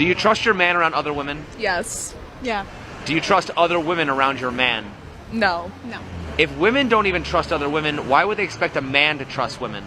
Do you trust your man around other women? Yes. Yeah. Do you trust other women around your man? No. If women don't even trust other women, why would they expect a man to trust women?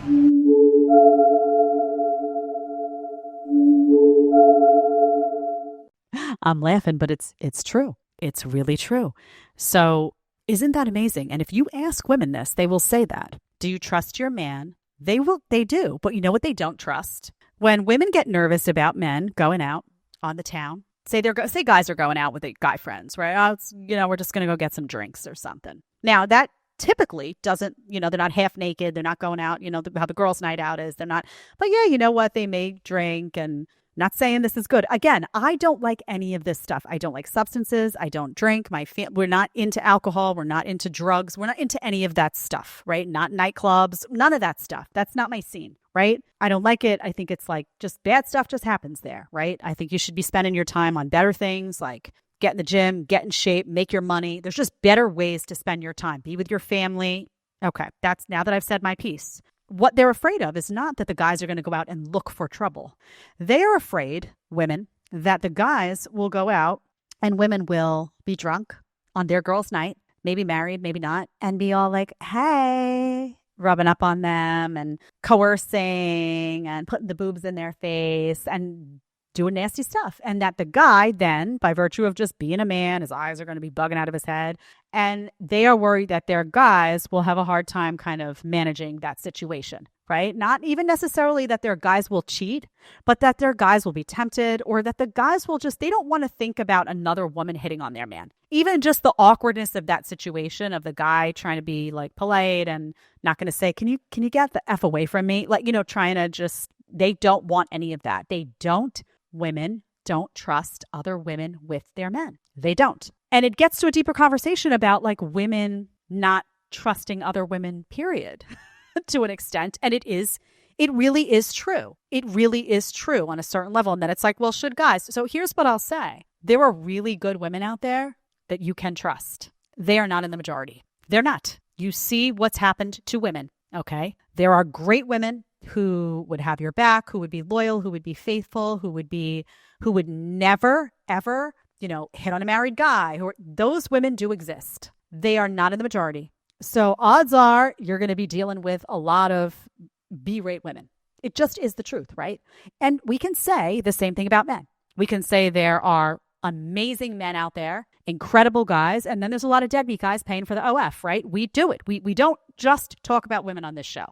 I'm laughing, but it's true. It's really true. So isn't that amazing? And if you ask women this, they will say that. Do you trust your man? They do. But you know what they don't trust? When women get nervous about men going out on the town, say guys are going out with their guy friends, right? We're just going to go get some drinks or something. Now that typically doesn't, they're not half naked. They're not going out, how the girls' night out is. They're not. But yeah, you know what? They may drink, and not saying this is good. Again, I don't like any of this stuff. I don't like substances. I don't drink. We're not into alcohol. We're not into drugs. We're not into any of that stuff, right? Not nightclubs, none of that stuff. That's not my scene, right? I don't like it. I think it's like just bad stuff just happens there, right? I think you should be spending your time on better things like get in the gym, get in shape, make your money. There's just better ways to spend your time. Be with your family. Okay, that's now that I've said my piece. What they're afraid of is not that the guys are going to go out and look for trouble. They are afraid, women, that the guys will go out and women will be drunk on their girls' night, maybe married, maybe not, and be all like, hey, rubbing up on them and coercing and putting the boobs in their face and doing nasty stuff. And that the guy then, by virtue of just being a man, his eyes are going to be bugging out of his head. And they are worried that their guys will have a hard time kind of managing that situation, right? Not even necessarily that their guys will cheat, but that their guys will be tempted, or that the guys will they don't want to think about another woman hitting on their man. Even just the awkwardness of that situation of the guy trying to be like polite and not going to say, can you get the F away from me? Like, trying to they don't want any of that. Women don't trust other women with their men. They don't. And it gets to a deeper conversation about like women not trusting other women, period, to an extent. And it really is true. It really is true on a certain level. And then it's like, well, should guys? So here's what I'll say. There are really good women out there that you can trust. They are not in the majority. They're not. You see what's happened to women, okay? There are great women who would have your back, who would be loyal, who would be faithful, who would never, ever, hit on a married guy. Those women do exist. They are not in the majority. So odds are you're going to be dealing with a lot of B-rate women. It just is the truth, right? And we can say the same thing about men. We can say there are amazing men out there, incredible guys, and then there's a lot of deadbeat guys paying for the OF, right? We do it. We don't just talk about women on this show.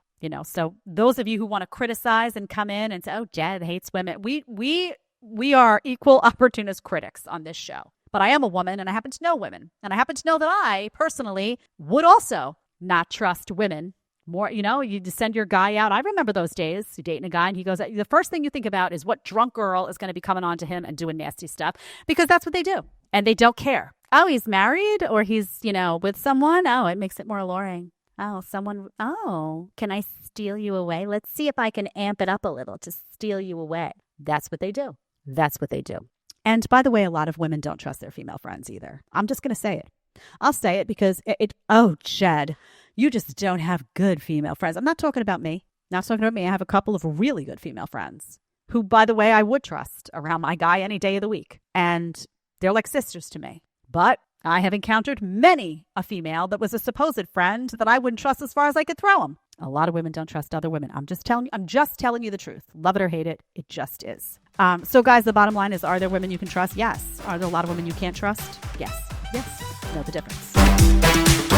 So those of you who want to criticize and come in and say, oh, Jed hates women, we are equal opportunist critics on this show. But I am a woman and I happen to know women. And I happen to know that I personally would also not trust women more. You just send your guy out. I remember those days, you're dating a guy and he goes, the first thing you think about is what drunk girl is going to be coming on to him and doing nasty stuff, because that's what they do. And they don't care. Oh, he's married or he's, with someone. Oh, it makes it more alluring. Can I steal you away? Let's see if I can amp it up a little to steal you away. That's what they do. And by the way, a lot of women don't trust their female friends either. I'm just going to say it. I'll say it because Jed, you just don't have good female friends. I'm not talking about me. I have a couple of really good female friends who, by the way, I would trust around my guy any day of the week. And they're like sisters to me. But I have encountered many a female that was a supposed friend that I wouldn't trust as far as I could throw them. A lot of women don't trust other women. I'm just telling you the truth. Love it or hate it. It just is. So guys, the bottom line is, are there women you can trust? Yes. Are there a lot of women you can't trust? Yes. Know the difference.